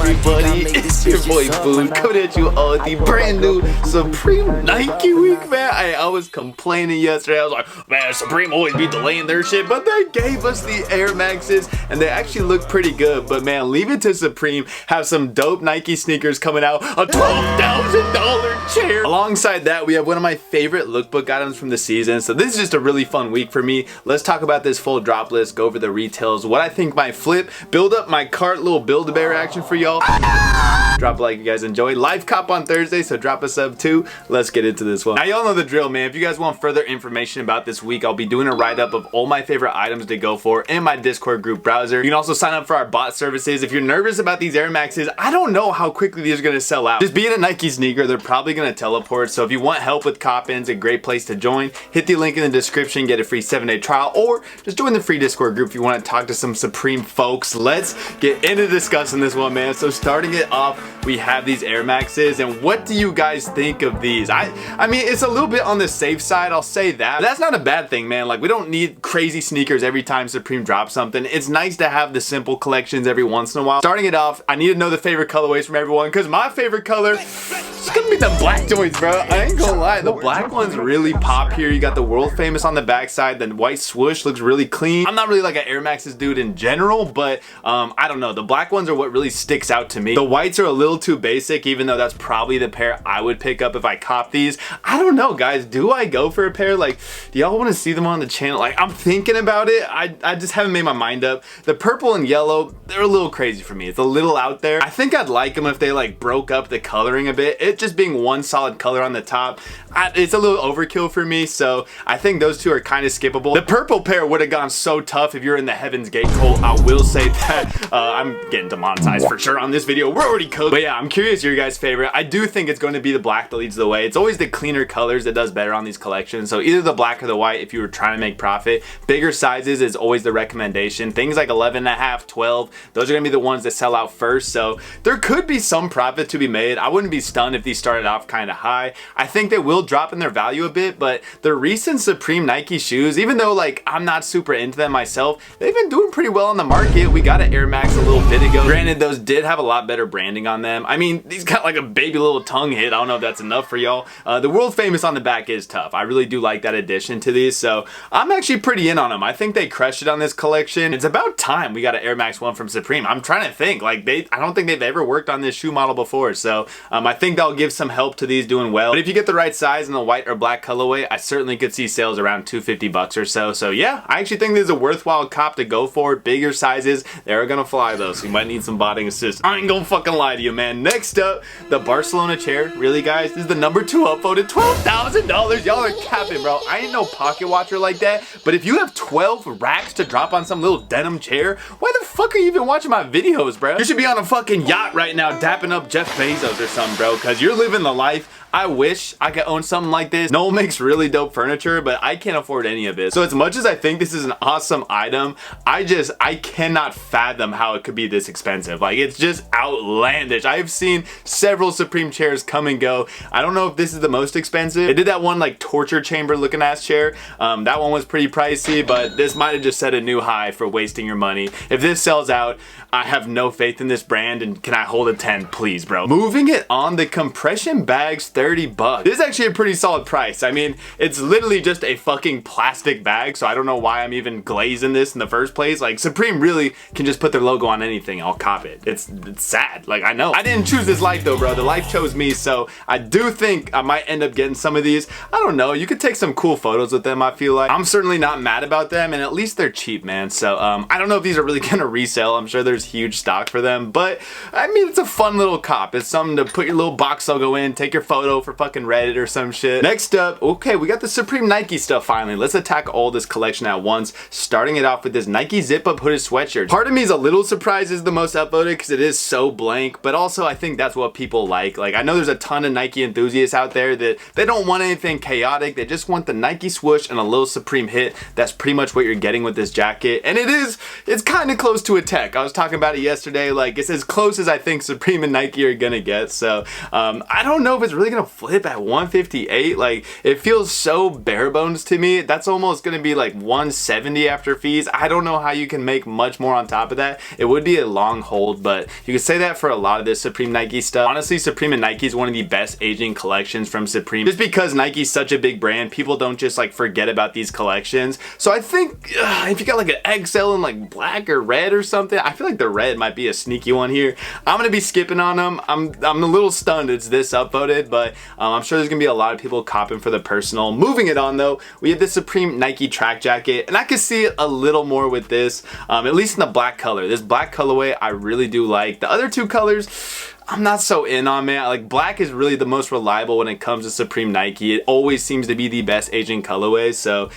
everybody, it's your boy Boone coming at you all the brand new Supreme Nike week, man. I was complaining yesterday. I was like, man, Supreme always be delaying their shit, but they gave us the Air Maxes and they actually look pretty good. But man, leave it to Supreme. Have some dope Nike sneakers coming out. A $12,000 chair. Alongside that, we have one of my favorite lookbook items from the season. So this is just a really fun week for me. Let's talk about this full drop list, go over the retails, what I think might flip, build up my cart, little Build-A-Bear action for y'all. Drop a like if you guys enjoy. Live cop on Thursday, so drop a sub too. Let's get into this one. Now y'all know the drill, man. If you guys want further information about this week, I'll be doing a write-up of all my favorite items to go for in my Discord group browser. You can also sign up for our bot services. If you're nervous about these Air Maxes, I don't know how quickly these are gonna sell out. Just being a Nike sneaker, they're probably gonna teleport. So if you want help with cop-ins, a great place to join. Hit the link in the description, get a free 7-day trial, or just join the free Discord group if you want to talk to some Supreme folks. Let's get into discussing this one, man. So starting it off, we have these Air Maxes, and what do you guys think of these? I mean, it's a little bit on the safe side, I'll say that. But that's not a bad thing, man. Like, we don't need crazy sneakers every time Supreme drops something. It's nice to have the simple collections every once in a while. Starting it off, I need to know the favorite colorways from everyone, because my favorite color is gonna be the black joints, bro. I ain't gonna lie, the black ones really pop here. You got the world famous on the backside, the white swoosh looks really clean. I'm not really like an Air Maxes dude in general, but I don't know, the black ones are what really sticks out to me. The whites are a little too basic, even though that's probably the pair I would pick up if I cop these. I don't know, guys, do I go for a pair? Like, do y'all want to see them on the channel? Like, I'm thinking about it. I just haven't made my mind up. The purple and yellow, they're a little crazy for me. It's a little out there. I think I'd like them if they like broke up the coloring a bit. It just being one solid color on the top, it's a little overkill for me, so I think those two are kind of skippable. The purple pair would have gone so tough if you're in the Heaven's Gate cult. I will say that. I'm getting demonetized for sure on this video. We're already cooked. But yeah, I'm curious your guys' favorite. I do think it's going to be the black that leads the way. It's always the cleaner colors that does better on these collections. So either the black or the white if you were trying to make profit. Bigger sizes is always the recommendation. Things like 11.5, 12, those are going to be the ones that sell out first. So there could be some profit to be made. I wouldn't be stunned if these started off kind of high. I think they will drop in their value a bit, but the recent Supreme Nike shoes, even though like I'm not super into them myself, they've been doing pretty well on the market. We got an Air Max a little bit ago. Granted, those did have a lot better branding on them. I mean, these got like a baby little tongue hit. I don't know if that's enough for y'all. The world famous on the back is tough. I really do like that addition to these, so I'm actually pretty in on them. I think they crushed it on this collection. It's about time we got an Air Max 1 from Supreme. I'm trying to think, like I don't think they've ever worked on this shoe model before, so I think that'll give some help to these doing well. But if you get the right size in the white or black colorway, I certainly could see sales around $250 or so. So yeah, I actually think this is a worthwhile cop to go for. Bigger sizes, they're gonna fly though, so you might need some botting assist. I ain't gonna fucking lie to you, man. Next up, the Barcelona chair. Really, guys? This is the number 2 upvoted. $12,000. Y'all are capping, bro. I ain't no pocket watcher like that, but if you have 12 racks to drop on some little denim chair, why the fuck are you even watching my videos, bro? You should be on a fucking yacht right now dapping up Jeff Bezos or something, bro, because you're living the life. I wish I could own something like this. Noel makes really dope furniture, but I can't afford any of it. So as much as I think this is an awesome item, I cannot fathom how it could be this expensive. Like, it's just outlandish. I've seen several Supreme chairs come and go. I don't know if this is the most expensive. They did that one like torture chamber looking ass chair. That one was pretty pricey, but this might have just set a new high for wasting your money. If this sells out, I have no faith in this brand, and can I hold a 10, please, bro? Moving it on, the compression bags, $30. This is actually a pretty solid price. I mean, it's literally just a fucking plastic bag, so I don't know why I'm even glazing this in the first place. Like, Supreme really can just put their logo on anything. I'll cop it. It's sad. Like, I know. I didn't choose this life though, bro. The life chose me, so I do think I might end up getting some of these. I don't know. You could take some cool photos with them, I feel like. I'm certainly not mad about them, and at least they're cheap, man. So, I don't know if these are really gonna resell. I'm sure there's huge stock for them, but I mean, it's a fun little cop. It's something to put your little box logo in, take your photo for fucking Reddit or some shit. Next up, okay, we got the Supreme Nike stuff finally. Let's attack all this collection at once, starting it off with this Nike zip-up hooded sweatshirt. Part of me is a little surprised it's the most upvoted because it is so blank, but also I think that's what people like. Like, I know there's a ton of Nike enthusiasts out there that they don't want anything chaotic. They just want the Nike swoosh and a little Supreme hit. That's pretty much what you're getting with this jacket, and it's kind of close to a tech. I was talking about it yesterday. Like, it's as close as I think Supreme and Nike are gonna get. So I don't know if it's really gonna flip at 158. Like, it feels so bare bones to me. That's almost gonna be like 170 after fees. I don't know how you can make much more on top of that. It would be a long hold, but You can say that for a lot of this Supreme Nike stuff. Honestly, Supreme and Nike is one of the best aging collections from Supreme. Just because Nike's such a big brand, people don't just like forget about these collections. So I think if you got like an XL in like black or red or something, I feel like the red might be a sneaky one here. I'm gonna be skipping on them. I'm a little stunned it's this upvoted, but I'm sure there's gonna be a lot of people copping for the personal. Moving it on though, we have the Supreme Nike track jacket, and I can see it a little more with this, at least in the black color. This black colorway I really do like. The other two colors, I'm not so in on, man. Like, black is really the most reliable when it comes to Supreme Nike. It always seems to be the best aging colorway. So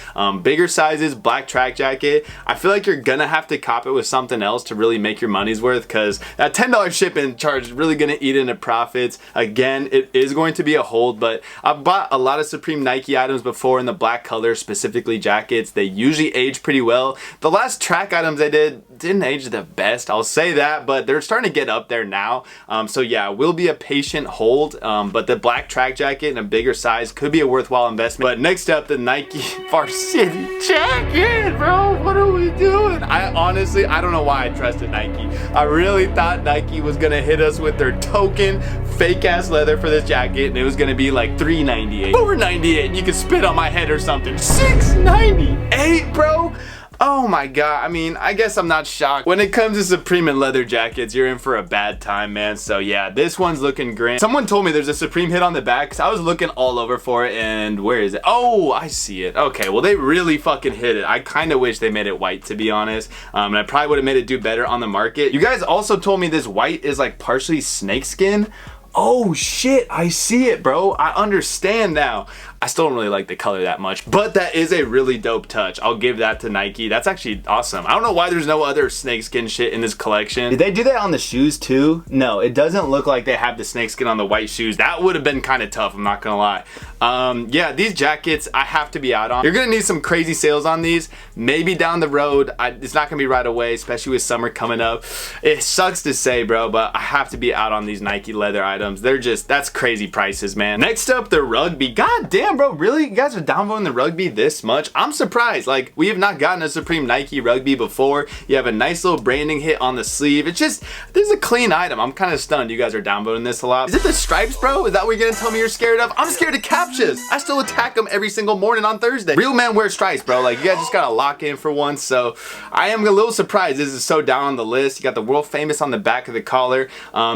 bigger sizes, black track jacket. I feel like you're gonna have to cop it with something else to really make your money's worth, because that $10 shipping charge is really gonna eat into profits. Again, it is going to be a hold, but I've bought a lot of Supreme Nike items before in the black color, specifically jackets. They usually age pretty well. The last track items I didn't age the best, I'll say that, but they're starting to get up there now. So yeah, will be a patient hold, but the black track jacket in a bigger size could be a worthwhile investment. But next up, the Nike Varsity jacket, bro. What are we doing? I honestly don't know why I trusted Nike. I really thought Nike was gonna hit us with their token fake ass leather for this jacket, and it was gonna be like $398, $498, and you could spit on my head or something. $698, bro. Oh my god, I mean, I guess I'm not shocked. When it comes to Supreme and leather jackets, you're in for a bad time, man. So yeah, this one's looking great. Someone told me there's a Supreme hit on the back, because I was looking all over for it, and where is it? Oh, I see it. Okay, well, they really fucking hit it. I kind of wish they made it white, to be honest. And I probably would have made it do better on the market. You guys also told me this white is like partially snakeskin. Oh shit, I see it, bro. I understand now. I still don't really like the color that much, but that is a really dope touch. I'll give that to Nike. That's actually awesome. I don't know why there's no other snakeskin shit in this collection. Did they do that on the shoes too? No, it doesn't look like they have the snakeskin on the white shoes. That would have been kind of tough, I'm not gonna lie. Yeah, these jackets I have to be out on. You're gonna need some crazy sales on these. Maybe down the road. It's not gonna be right away, especially with summer coming up. It sucks to say, bro, but I have to be out on these Nike leather items. They're just, that's crazy prices, man. Next up, the rugby. God damn, bro, really? You guys are downvoting the rugby this much? I'm surprised. Like, we have not gotten a Supreme Nike rugby before. You have a nice little branding hit on the sleeve. It's just, this is a clean item. I'm kind of stunned you guys are downvoting this a lot. Is it the stripes, bro? Is that what you're gonna tell me you're scared of? I'm scared of captchas. I still attack them every single morning on Thursday. Real men wear stripes, bro. Like, you guys just gotta lock in for once. So I am a little surprised this is so down on the list. You got the world famous on the back of the collar.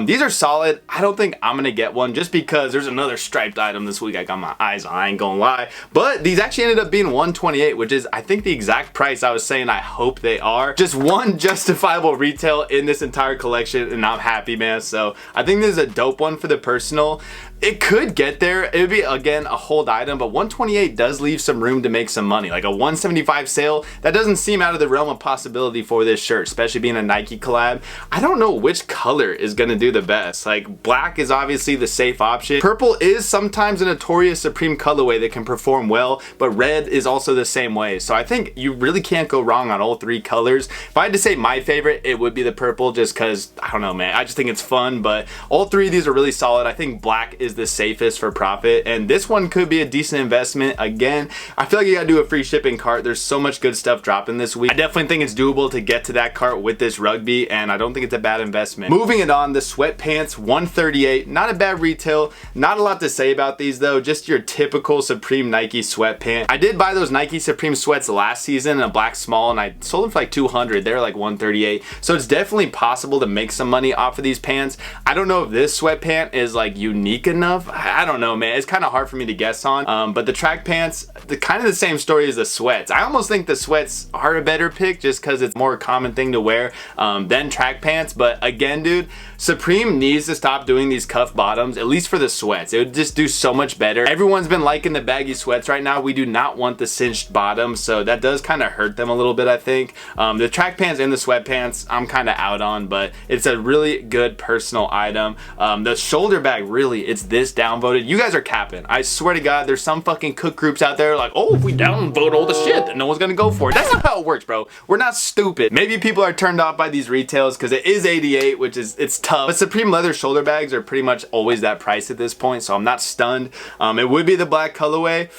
These are solid. I don't think I'm gonna get one just because there's another striped item this week I got my eyes on. I ain't gonna lie. But these actually ended up being $128, which is I think the exact price I was saying I hope they are. Just one justifiable retail in this entire collection, and I'm happy, man. So I think this is a dope one for the personal. It could get there. It would be, again, a hold item, but $128 does leave some room to make some money. Like a $175 sale, that doesn't seem out of the realm of possibility for this shirt, especially being a Nike collab. I don't know which color is gonna do the best. Like, black is obviously the safe option. Purple is sometimes a notorious Supreme colorway that can perform well, but red is also the same way. So I think you really can't go wrong on all three colors. If I had to say my favorite, it would be the purple, just because, I don't know, man, I just think it's fun, but all three of these are really solid. I think black is the safest for profit, and this one could be a decent investment. Again, I feel like you gotta do a free shipping cart. There's so much good stuff dropping this week. I definitely think it's doable to get to that cart with this rugby, and I don't think it's a bad investment. Moving it on, the sweatpants, $138. Not a bad retail. Not a lot to say about these though, just your typical Supreme Nike sweatpant. I did buy those Nike Supreme sweats last season in a black small, and I sold them for like $200. They're like $138. So it's definitely possible to make some money off of these pants. I don't know if this sweatpant is like unique enough. I don't know, man. It's kind of hard for me to guess on. But the track pants, kind of the same story as the sweats. I almost think the sweats are a better pick just because it's more common thing to wear than track pants. But again, dude, Supreme needs to stop doing these cuff bottoms, at least for the sweats. It would just do so much better. Everyone's been liking the baggy sweats right now. We do not want the cinched bottom, so that does kind of hurt them a little bit, I think. The track pants and the sweatpants, I'm kind of out on, but it's a really good personal item. The shoulder bag, really, it's this downvoted. You guys are capping. I swear to God, there's some fucking cook groups out there like, oh, if we downvote all the shit, then no one's gonna go for it. That's not how it works, bro. We're not stupid. Maybe people are turned off by these retails because it is 88, which is, it's tough. But Supreme leather shoulder bags are pretty much always that price at this point, so I'm not stunned. It would be the black colorway.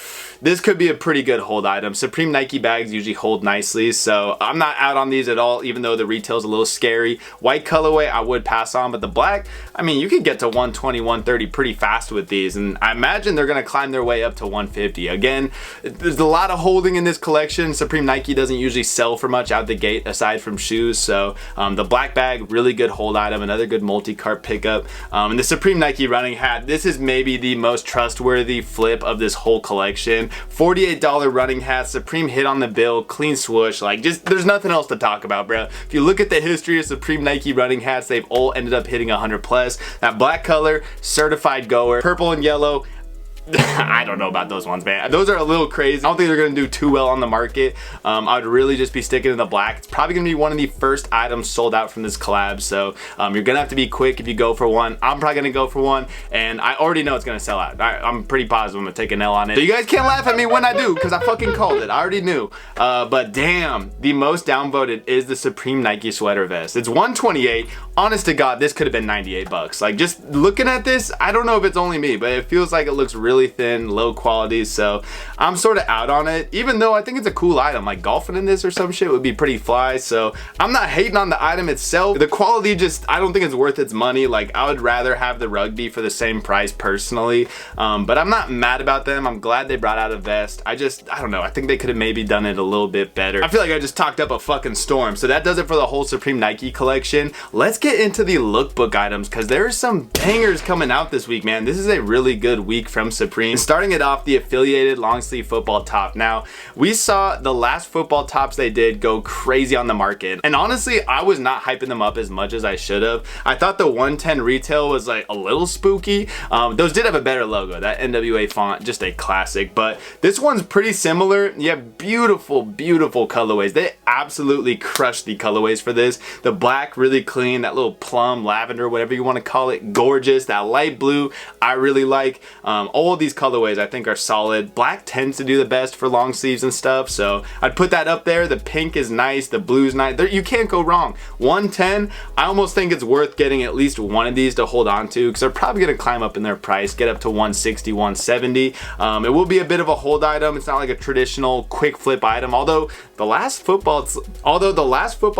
this could be a pretty good hold item. Supreme Nike bags usually hold nicely, so I'm not out on these at all, even though the retail's a little scary. White colorway I would pass on, but the black, I mean, you could get to 120, 130 pretty fast with these, and I imagine they're gonna climb their way up to 150. Again, there's a lot of holding in this collection. Supreme Nike doesn't usually sell for much out the gate aside from shoes, so the black bag, really good hold item, another good multi-cart pickup. And the Supreme Nike running hat, this is maybe the most trustworthy flip of this whole collection. $48 running hat, Supreme hit on the bill, clean swoosh, like just there's nothing else to talk about, bro. If you look at the history of Supreme Nike running hats, they've all ended up hitting 100 plus. That black color, certified goer. Purple and yellow, I don't know about those ones, man. Those are a little crazy. I don't think they're gonna do too well on the market. I would really just be sticking to the black. It's probably gonna be one of the first items sold out from this collab, so you're gonna have to be quick if you go for one. I'm probably gonna go for one, and I already know it's gonna sell out. I'm pretty positive I'm gonna take an L on it. So you guys can't laugh at me when I do, because I fucking called it. I already knew. But damn, the most downvoted is the Supreme Nike sweater vest. It's 128. Honest to God, this could have been 98 bucks. Like, just looking at this, I don't know if it's only me, but it feels like it looks really thin, low quality, so I'm sort of out on it, even though I think it's a cool item. Like, golfing in this or some shit would be pretty fly, so I'm not hating on the item itself. The quality just, I don't think it's worth its money. Like, I would rather have the rugby for the same price personally, but I'm not mad about them. I'm glad they brought out a vest. I don't know, I think they could have maybe done it a little bit better. I feel like I just talked up a fucking storm, so that does it for the whole Supreme Nike collection. Let's get into the lookbook items, because there's some bangers coming out this week, man. This is a really good week from Supreme. Starting it off, the affiliated long sleeve football top. Now, we saw the last football tops they did go crazy on the market, and honestly, I was not hyping them up as much as I should have. I thought the 110 retail was like a little spooky. Those did have a better logo. That NWA font, just a classic, but this one's pretty similar. You have beautiful, beautiful colorways. They absolutely crushed the colorways for this. The black, really clean. That little plum, lavender, whatever you want to call it, gorgeous. That light blue, I really like. All of these colorways I think are solid. Black tends to do the best for long sleeves and stuff, so I'd put that up there. The pink is nice, the blue's nice. You can't go wrong. 110, I almost think it's worth getting at least one of these to hold on to, because they're probably going to climb up in their price, get up to 160, 170. It will be a bit of a hold item. It's not like a traditional quick flip item, although the last football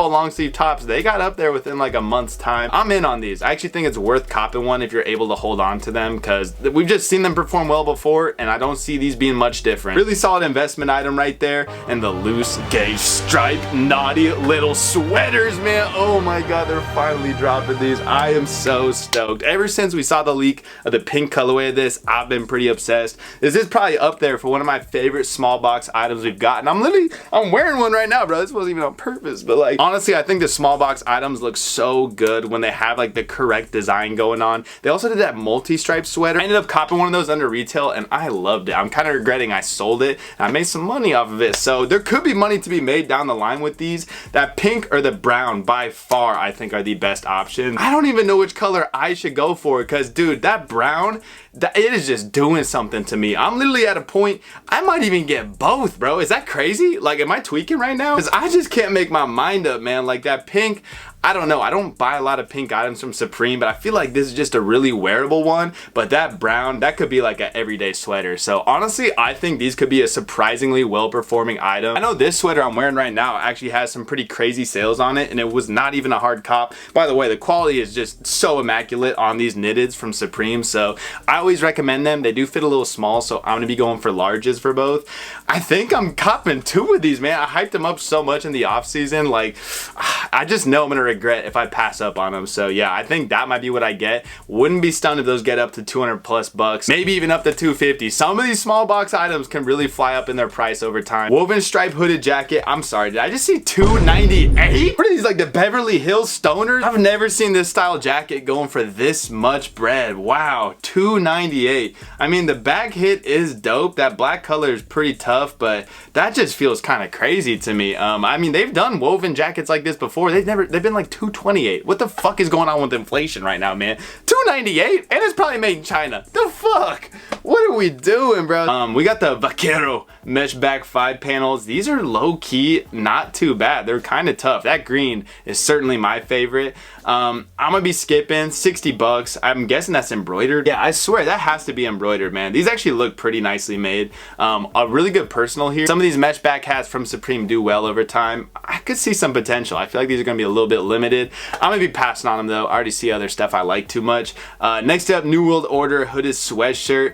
long sleeve tops, they got up there within like a month's time. I'm in on these. I actually think it's worth copping one if you're able to hold on to them, because we've just seen them perform well before, and I don't see these being much different. Really solid investment item right there. And the loose gauge stripe naughty little sweaters, man. Oh my god, they're finally dropping these. I am so stoked. Ever since we saw the leak of the pink colorway of this, I've been pretty obsessed. This is probably up there for one of my favorite small box items we've gotten. I'm wearing one right now, bro. This wasn't even on purpose, but like, honestly, I think the small box items look so good when they have like the correct design going on. They also did that multi-stripe sweater. I ended up copping one of those under retail, and I loved it. I'm kind of regretting I sold it, and I made some money off of it, so there could be money to be made down the line with these. That pink or the brown, by far, I think are the best options. I don't even know which color I should go for, because dude, that brown, it is just doing something to me. I'm literally at a point, I might even get both, bro. Is that crazy? Like, am I tweaking right now? Because I just can't make my mind up, man. Like, that pink, I don't know. I don't buy a lot of pink items from Supreme, but I feel like this is just a really wearable one. But that brown, that could be like an everyday sweater. So honestly, I think these could be a surprisingly well-performing item. I know this sweater I'm wearing right now actually has some pretty crazy sales on it, and it was not even a hard cop. By the way, the quality is just so immaculate on these knitteds from Supreme, so I always recommend them. They do fit a little small, so I'm gonna be going for larges for both. I think I'm copping two of these, man. I hyped them up so much in the off season. Like, I just know I'm gonna regret if I pass up on them. So yeah, I think that might be what I get. Wouldn't be stunned if those get up to 200 plus bucks, maybe even up to 250. Some of these small box items can really fly up in their price over time. Woven stripe hooded jacket. I'm sorry, did I just see 298? What are these, like the Beverly Hills stoners? I've never seen this style jacket going for this much bread. Wow, 298. I mean, the bag hit is dope. That black color is pretty tough, but that just feels kind of crazy to me. I mean, they've done woven jackets like this before. They've been like 228. What the fuck is going on with inflation right now, man? 298 $298, and it's probably made in China. The fuck? What are we doing, bro? We got the Vaquero mesh back 5 panels. These are low key, not too bad. They're kind of tough. That green is certainly my favorite. I'm gonna be skipping 60 bucks. I'm guessing that's embroidered. Yeah, I swear that has to be embroidered, man. These actually look pretty nicely made. A really good personal here. Some of these mesh back hats from Supreme do well over time. I could see some potential. I feel like these are gonna be a little bit limited. I'm gonna be passing on them though. I already see other stuff I like too much. Next up, New World Order hooded sweatshirt.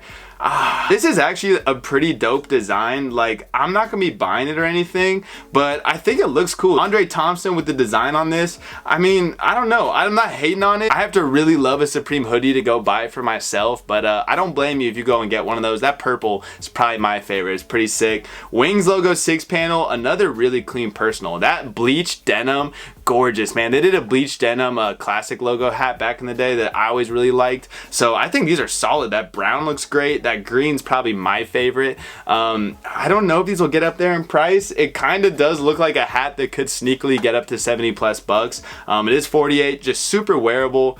This is actually a pretty dope design. Like, I'm not gonna be buying it or anything, but I think it looks cool. Andre Thompson with the design on this. I mean, I don't know. I'm not hating on it. I have to really love a Supreme hoodie to go buy it for myself, but I don't blame you if you go and get one of those. That purple is probably my favorite. It's pretty sick. Wings logo 6 panel, another really clean personal. That bleached denim, gorgeous, man. They did a bleached denim classic logo hat back in the day that I always really liked. So I think these are solid. That brown looks great. That green's probably my favorite. I don't know if these will get up there in price. It kind of does look like a hat that could sneakily get up to 70 plus bucks. It is 48, just super wearable.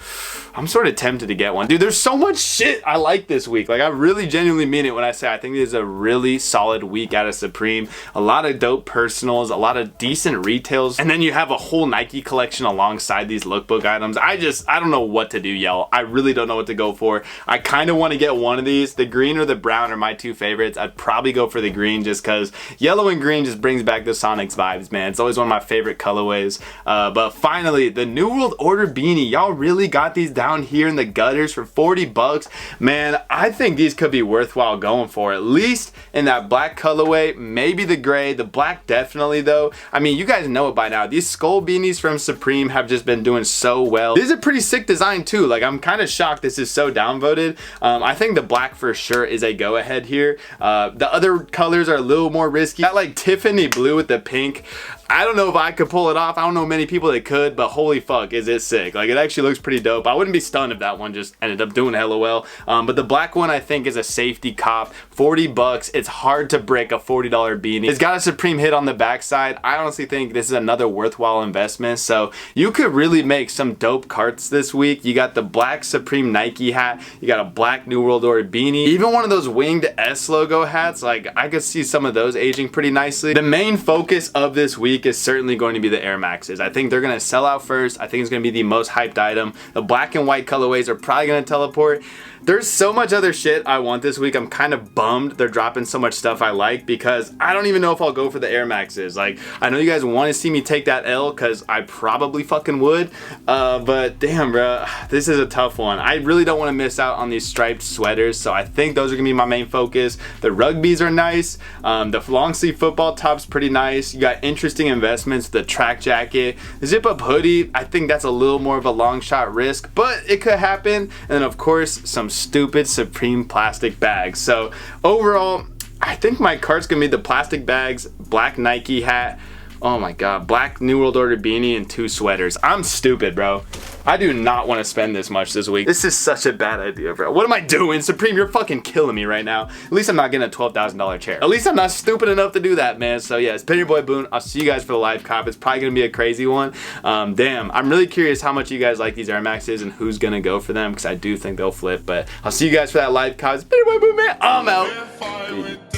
I'm sort of tempted to get one. Dude, there's so much shit I like this week. Like, I really genuinely mean it when I say I think this is a really solid week out of Supreme. A lot of dope personals, a lot of decent retails, and then you have a whole Nike collection alongside these lookbook items. I don't know what to do, y'all. I really don't know what to go for. I kind of want to get one of these. The green or the brown are my 2 favorites. I'd probably go for the green just because yellow and green just brings back the Sonics vibes, man. It's always one of my favorite colorways. But finally, the New World Order beanie. Y'all really got these down here in the gutters for 40 bucks. Man, I think these could be worthwhile going for, at least in that black colorway, maybe the gray, the black definitely though. I mean, you guys know it by now. These skull beanies from Supreme have just been doing so well. This is a pretty sick design too. Like, I'm kind of shocked this is so downvoted. I think the black for sure is a go ahead here. The other colors are a little more risky. That like Tiffany blue with the pink, I don't know if I could pull it off. I don't know many people that could, but holy fuck, is it sick. Like, it actually looks pretty dope. I wouldn't be stunned if that one just ended up doing hella well. But the black one I think is a safety cop. 40 bucks. It's hard to break a $40 beanie. It's got a Supreme hit on the backside. I honestly think this is another worthwhile investment. So you could really make some dope carts this week. You got the black Supreme Nike hat. You got a black New World Order beanie. Even one of those winged S logo hats. Like, I could see some of those aging pretty nicely. The main focus of this week is certainly going to be the Air Maxes. I think they're going to sell out first. I think it's going to be the most hyped item. The black and white colorways are probably going to teleport. There's so much other shit I want this week. I'm kind of bummed they're dropping so much stuff I like because I don't even know if I'll go for the Air Maxes. Like, I know you guys want to see me take that L because I probably fucking would. But damn, bro, this is a tough one. I really don't want to miss out on these striped sweaters. So I think those are going to be my main focus. The rugbies are nice. The long sleeve football top's pretty nice. You got interesting investments. The track jacket, the zip up hoodie, I think that's a little more of a long shot risk, but it could happen. And then of course, some stupid Supreme plastic bags. So overall, I think my cart's gonna be the plastic bags, black Nike hat, oh my god, black New World Order beanie, and 2 sweaters. I'm stupid, bro. I do not want to spend this much this week. This is such a bad idea, bro. What am I doing? Supreme, you're fucking killing me right now. At least I'm not getting a $12,000 chair. At least I'm not stupid enough to do that, man. So yeah, it's been your boy Boone. I'll see you guys for the live cop. It's probably gonna be a crazy one. Damn, I'm really curious how much you guys like these Air Maxes and who's gonna go for them, because I do think they'll flip. But I'll see you guys for that live cop. It's been your boy Boone, man. I'm out.